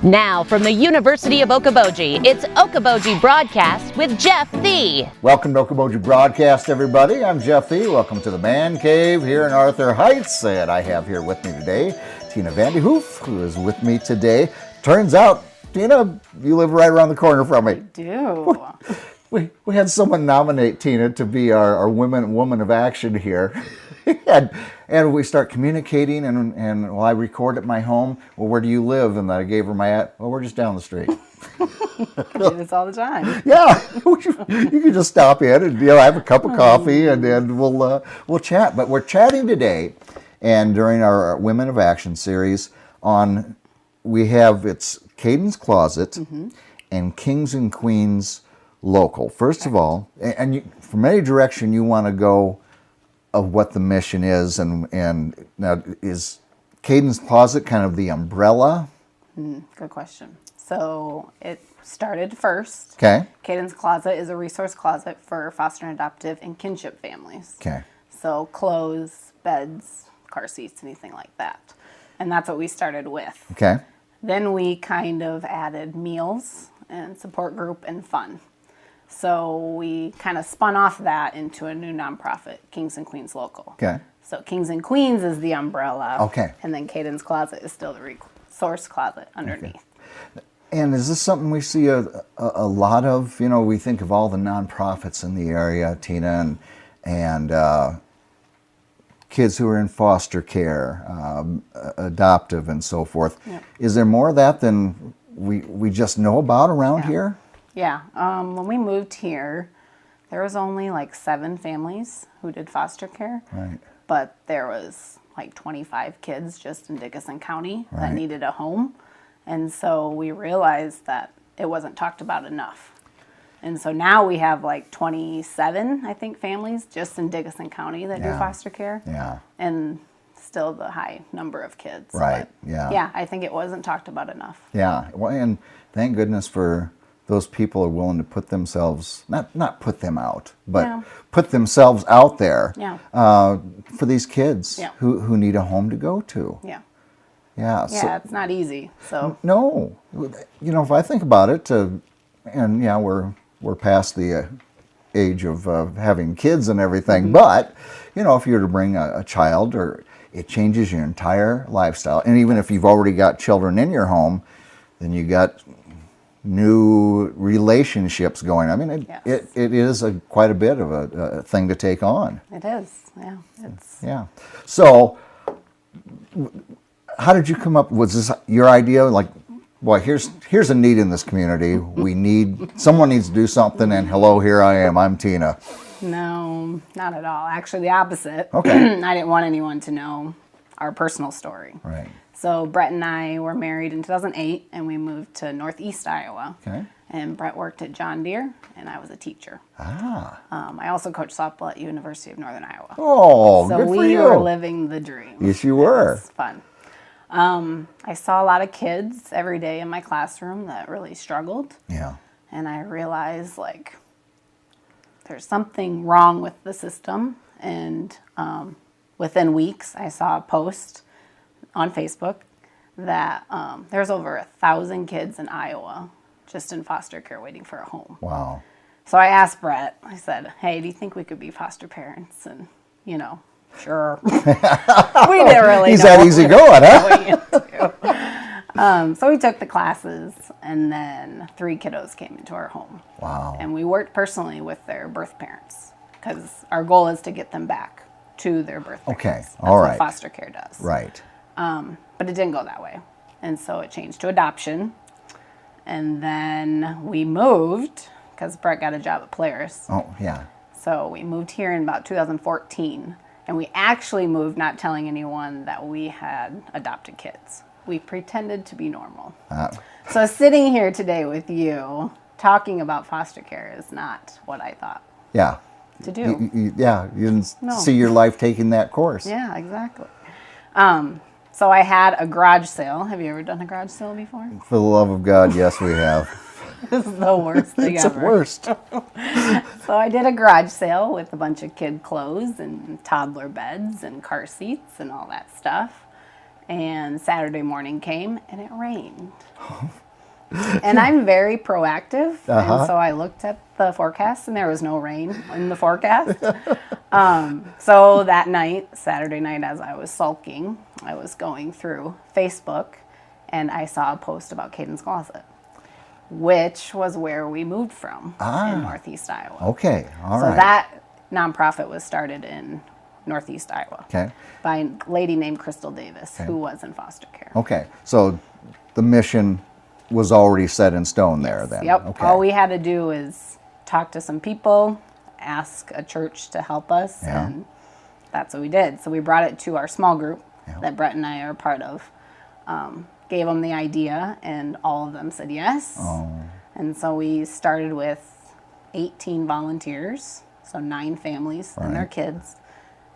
Now from the University of Okoboji, it's Okoboji Broadcast with Jeff Thee. Welcome to Okoboji Broadcast, everybody. I'm Jeff Thee. Welcome to the Man Cave here in Arthur Heights. And I have here with me today Tina Vande Hoef, who is with me today. Turns out, Tina, you live right around the corner from me. I do. We had someone nominate Tina to be our woman of action here. and we start communicating, and I record at my home. Well, where do you live? And I gave her well, we're just down the street. Do this all the time. Yeah, you can just stop in and have a cup of coffee, and then we'll chat. But we're chatting today, and during our Women of Action series it's Kaden's Kloset and Kings and Queens Local. First of all, and from any direction you want to go of what the mission is, and now is Kaden's Closet kind of the umbrella? Good question. So it started first. Okay. Kaden's Closet is a resource closet for foster and adoptive and kinship families. Okay. So clothes, beds, car seats, anything like that. And that's what we started with. Okay. Then we kind of added meals and support group and fun. So we kind of spun off that into a new nonprofit, Kings and Queens Local. Okay. So Kings and Queens is the umbrella. Okay. And then Kaden's Closet is still the resource closet underneath. Okay. And is this something we see a lot of? We think of all the nonprofits in the area, Tina, and kids who are in foster care, adoptive, and so forth. Yep. Is there more of that than we just know about around here? Yeah. When we moved here, there was only like 7 families who did foster care. Right. But there was like 25 kids just in Dickinson County that needed a home. And so we realized that it wasn't talked about enough. And so now we have like 27, I think, families just in Dickinson County that do foster care. Yeah. And still the high number of kids. Right. But yeah, I think it wasn't talked about enough. Yeah. Well, and thank goodness for those people are willing to put themselves, not put them out, but put themselves out there for these kids who need a home to go to. Yeah. Yeah. Yeah, it's not easy. So no, if I think about it, we're past the age of having kids and everything, but if you were to bring a child, or it changes your entire lifestyle, and even if you've already got children in your home, then you got new relationships going. I mean, it is quite a bit of a thing to take on. It is, yeah. So, how did you come up? Was this your idea? Like, boy, here's a need in this community. Someone needs to do something, and hello, here I am. I'm Tina. No, not at all. Actually, the opposite. Okay. I didn't want anyone to know our personal story. Right. So Brett and I were married in 2008, and we moved to Northeast Iowa. Okay. And Brett worked at John Deere, and I was a teacher. I also coached softball at University of Northern Iowa. Oh, good for you. So we were living the dream. Yes, you were. It was fun. I saw a lot of kids every day in my classroom that really struggled. Yeah. And I realized, there's something wrong with the system. And within weeks, I saw a post on Facebook that there's over 1,000 kids in Iowa just in foster care waiting for a home. Wow. So I asked Brett, I said, hey, do you think we could be foster parents? And, sure. We didn't really He's know that easy going, huh? So we took the classes, and then 3 kiddos came into our home. Wow. And we worked personally with their birth parents, because our goal is to get them back to their birth parents. Okay, That's all right. what foster care does. Right. But it didn't go that way. And so it changed to adoption. And then we moved, because Brett got a job at Polaris. Oh, yeah. So we moved here in about 2014. And we actually moved not telling anyone that we had adopted kids. We pretended to be normal. So sitting here today with you, talking about foster care is not what I thought to do. You didn't see your life taking that course. Yeah, exactly. So I had a garage sale. Have you ever done a garage sale before? For the love of God, yes, we have. This is the worst thing it's ever. It's the worst. So I did a garage sale with a bunch of kid clothes and toddler beds and car seats and all that stuff. And Saturday morning came and it rained. And I'm very proactive, and so I looked at the forecast and there was no rain in the forecast. So that night, Saturday night, as I was sulking, I was going through Facebook and I saw a post about Kaden's Kloset, which was where we moved from in Northeast Iowa. Okay, all so right. that nonprofit was started in Northeast Iowa by a lady named Crystal Davis, who was in foster care. Okay, so the mission was already set in stone there then. Yep. Okay. All we had to do is talk to some people, ask a church to help us, and that's what we did. So we brought it to our small group that Brett and I are part of, gave them the idea, and all of them said yes. And so we started with 18 volunteers, so 9 families and their kids,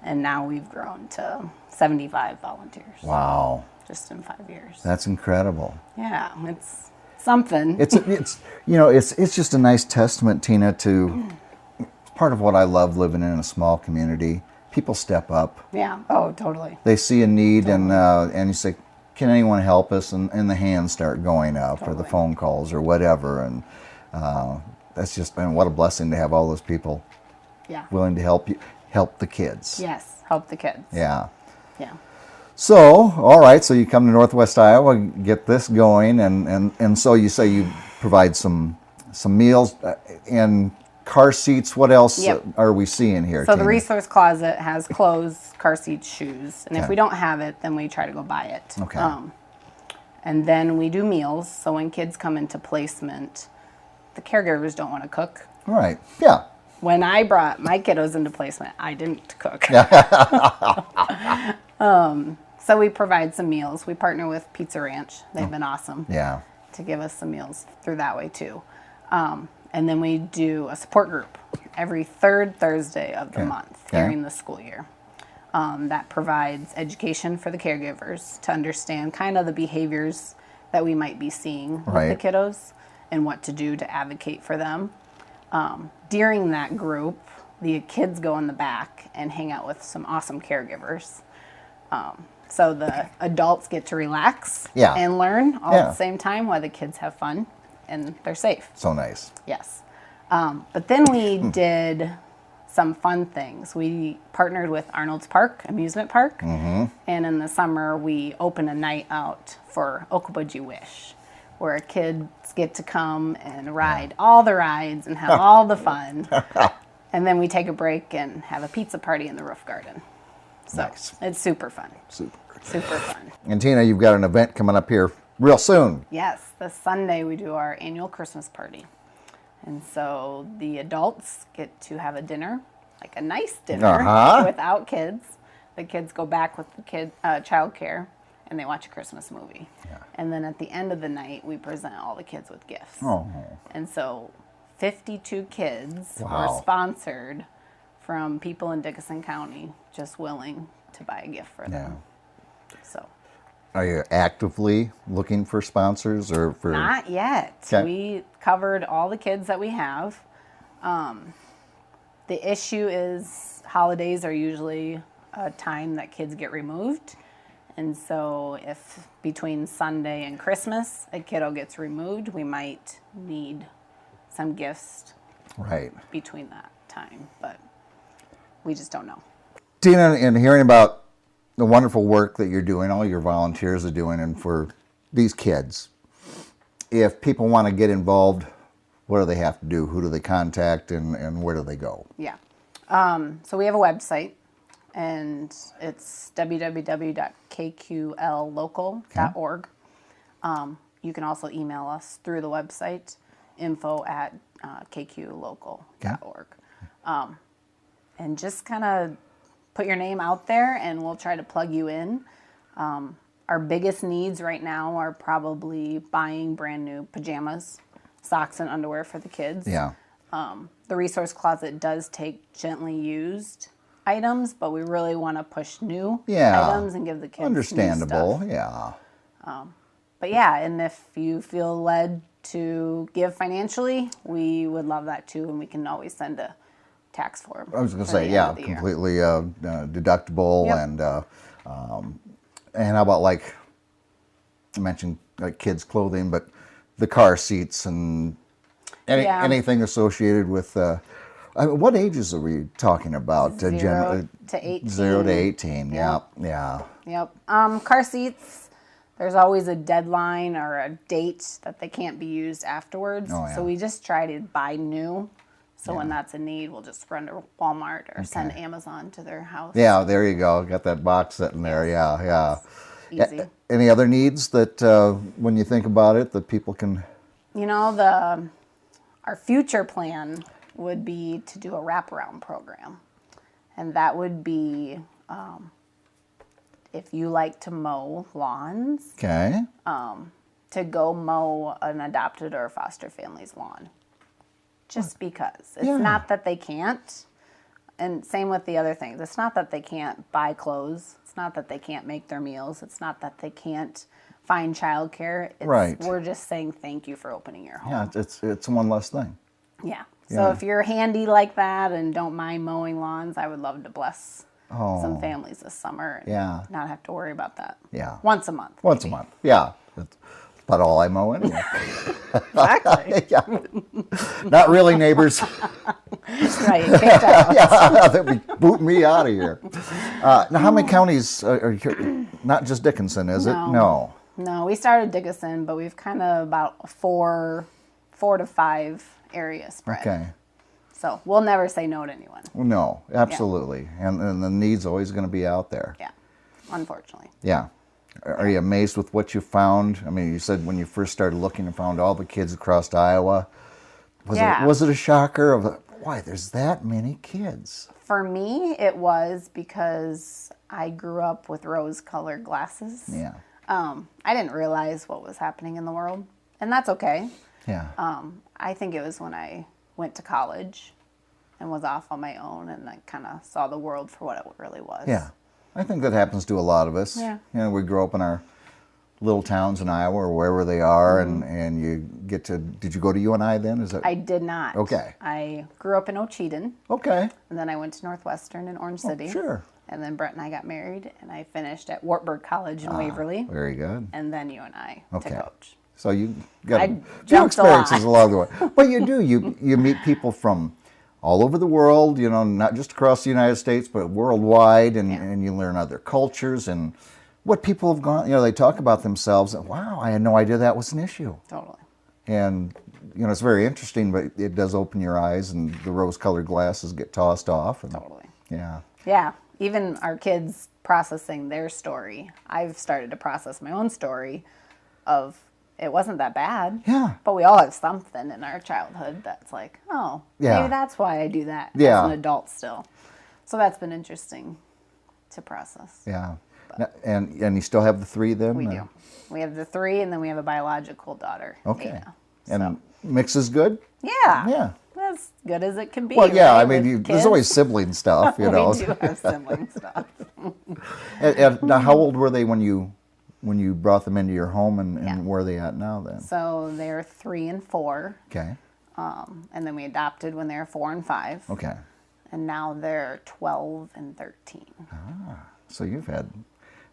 and now we've grown to 75 volunteers. Wow. Just in 5 years. That's incredible. Yeah, it's something. It's just a nice testament, Tina, to part of what I love living in a small community. People step up. Yeah. Oh, totally. They see a need and you say, can anyone help us? And the hands start going up or the phone calls or whatever. And that's just, and what a blessing to have all those people willing to help the kids. Yes, help the kids. Yeah. Yeah. So, all right, so you come to Northwest Iowa, get this going, and so you say you provide some meals and car seats. What else are we seeing here, So Tina? the resource closet has clothes, car seats, shoes, and if we don't have it, then we try to go buy it. Okay. And then we do meals, so when kids come into placement, the caregivers don't want to cook. All right, yeah. When I brought my kiddos into placement, I didn't cook. So we provide some meals. We partner with Pizza Ranch. They've been awesome to give us some meals through that way too. And then we do a support group every third Thursday of the month during the school year. That provides education for the caregivers to understand kind of the behaviors that we might be seeing with the kiddos and what to do to advocate for them. During that group, the kids go in the back and hang out with some awesome caregivers. So the adults get to relax and learn all at the same time while the kids have fun and they're safe. So nice. Yes. But then we did some fun things. We partnered with Arnold's Park, amusement park. And in the summer, we open a night out for Okoboji Wish, where kids get to come and ride all the rides and have all the fun. And then we take a break and have a pizza party in the roof garden. So it's super fun. Super fun. And Tina, you've got an event coming up here real soon. Yes, this Sunday we do our annual Christmas party. And so the adults get to have a dinner, like a nice dinner without kids. The kids go back with the child care and they watch a Christmas movie. And then at the end of the night, we present all the kids with gifts. And so 52 kids were sponsored from people in Dickinson County just willing to buy a gift for them. So, are you actively looking for sponsors or for? Not yet. We covered all the kids that we have. The issue is holidays are usually a time that kids get removed. And so if between Sunday and Christmas a kiddo gets removed, we might need some gifts between that time. But we just don't know. Tina, and hearing about the wonderful work that you're doing, all your volunteers are doing, and for these kids, if people want to get involved, what do they have to do? Who do they contact, and where do they go? Yeah. So we have a website, and it's www.kqllocal.org. You can also email us through the website, info@kqlocal.org. And just kind of put your name out there and we'll try to plug you in. Our biggest needs right now are probably buying brand new pajamas, socks, and underwear for the kids. The resource closet does take gently used items, but we really want to push new items and give the kids understandable new stuff. But yeah, and if you feel led to give financially, we would love that too, and we can always send a tax form. I was going to say, completely deductible, And how about, like, I mentioned like kids' clothing, but the car seats and anything associated with, what ages are we talking about? 0 to 18. 0 to 18, yeah. Yep. Car seats, there's always a deadline or a date that they can't be used afterwards. Oh, yeah. So we just try to buy new. So when that's a need, we'll just run to Walmart or send Amazon to their house. Yeah, there you go. Got that box sitting there. Yeah. Easy. Any other needs that, when you think about it, that people can... You know, our future plan would be to do a wraparound program. And that would be if you like to mow lawns, Okay. to go mow an adopted or foster family's lawn. Just because. It's not that they can't. And same with the other things. It's not that they can't buy clothes. It's not that they can't make their meals. It's not that they can't find childcare. Right. We're just saying thank you for opening your home. Yeah, it's one less thing. Yeah. So if you're handy like that and don't mind mowing lawns, I would love to bless some families this summer and not have to worry about that. Yeah. Once a month. Once a month. Yeah. That's about all I mow anyway. Exactly. Yeah. Not really, neighbors. Right. Kicked out. They'll be booting me out of here. Now, how many counties are here? Not just Dickinson, is it? No. No, we started Dickinson, but we've kind of about four to five areas spread. Okay. So we'll never say no to anyone. No, absolutely. And the need's always going to be out there. Yeah, unfortunately. Yeah. Are you amazed with what you found? I mean, you said when you first started looking and found all the kids across Iowa. Was it a shocker of, why, there's that many kids? For me, it was because I grew up with rose-colored glasses. Yeah. I didn't realize what was happening in the world, and that's okay. Yeah. I think it was when I went to college and was off on my own and I kind of saw the world for what it really was. Yeah. I think that happens to a lot of us. Yeah. You know, we grow up in our little towns in Iowa or wherever they are, and you get to, did you go to UNI then? Is that? I did not. Okay. I grew up in Ochedan. Okay. And then I went to Northwestern in Orange City. Sure. And then Brett and I got married, and I finished at Wartburg College in Waverly. Very good. And then UNI to coach. So you got I a few jumped a experiences lot. along the way. But you do. You meet people from all over the world, you know, not just across the United States, but worldwide, and you learn other cultures and what people have gone, you know, they talk about themselves, and wow, I had no idea that was an issue. Totally. And, you know, it's very interesting, but it does open your eyes, and the rose-colored glasses get tossed off. And, Totally. Yeah. Yeah. Even our kids processing their story. I've started to process my own story of it wasn't that bad. Yeah. But we all have something in our childhood that's like, oh, maybe that's why I do that as an adult still. So that's been interesting to process. Yeah. And you still have the three then? We do. We have the three, and then we have a biological daughter. Okay. Ada. And mix is good? Yeah. Yeah. As good as it can be. Well, yeah, right, I mean, there's always sibling stuff, you know. We do have sibling stuff. And now, how old were they when you brought them into your home, and where are they at now then? So they're 3 and 4. Okay. And then we adopted when they were 4 and 5. Okay. And now they're 12 and 13. So you've had,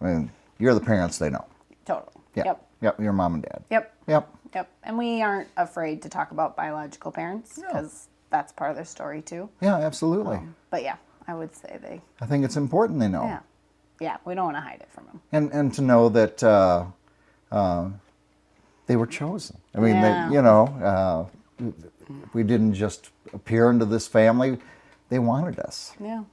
I mean, you're the parents they know. Totally. Yeah. Yep. Your mom and dad. Yep. Yep. Yep. And we aren't afraid to talk about biological parents because that's part of their story too. Yeah, absolutely. But yeah, I would say I think it's important they know. Yeah. Yeah, we don't want to hide it from them. And to know that they were chosen. I mean, they, you know, we didn't just appear into this family. They wanted us. Yeah.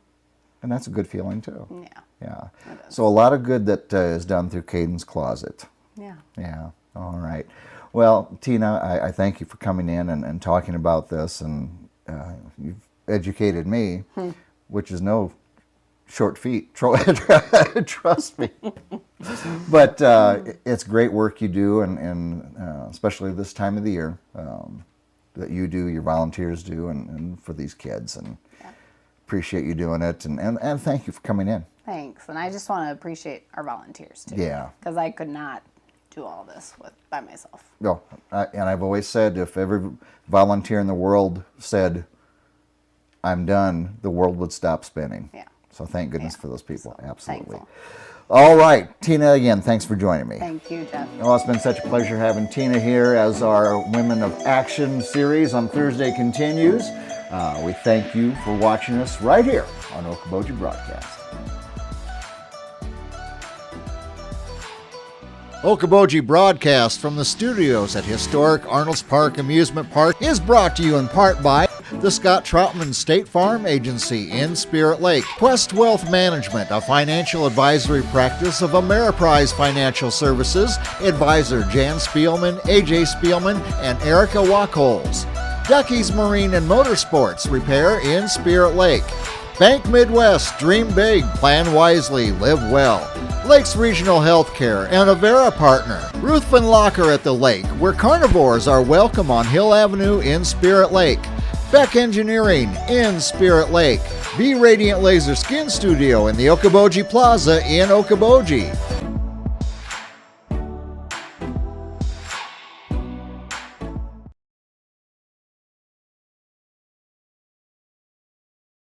And that's a good feeling too. Yeah. Yeah. So a lot of good that is done through Kaden's Kloset. Yeah. Yeah. All right. Well, Tina, I thank you for coming in and talking about this, and you've educated me, which is no short feat. Trust me. But it's great work you do, and especially this time of the year that you do, your volunteers do, and for these kids. And appreciate you doing it, and thank you for coming in. Thanks. And I just want to appreciate our volunteers too. Yeah. Because I could not do all this by myself. No, and I've always said if every volunteer in the world said, I'm done, the world would stop spinning. Yeah. So thank goodness for those people. So Absolutely. thankful. All right, Tina, again, thanks for joining me. Thank you, Jeff. Well, it's been such a pleasure having Tina here as our Women of Action series on Thursday continues. We thank you for watching us right here on Okoboji Broadcast. Okoboji Broadcast from the studios at historic Arnold's Park Amusement Park is brought to you in part by the Scott Troutman State Farm Agency in Spirit Lake, Quest Wealth Management, a financial advisory practice of Ameriprise Financial Services, advisor Jan Spielman, AJ Spielman, and Erica Wachholz. Ducky's Marine and Motorsports Repair in Spirit Lake. Bank Midwest, dream big, plan wisely, live well. Lakes Regional Healthcare and Avera Partner. Ruthven Locker at the Lake, where carnivores are welcome on Hill Avenue in Spirit Lake. Beck Engineering in Spirit Lake. Be Radiant Laser Skin Studio in the Okoboji Plaza in Okoboji.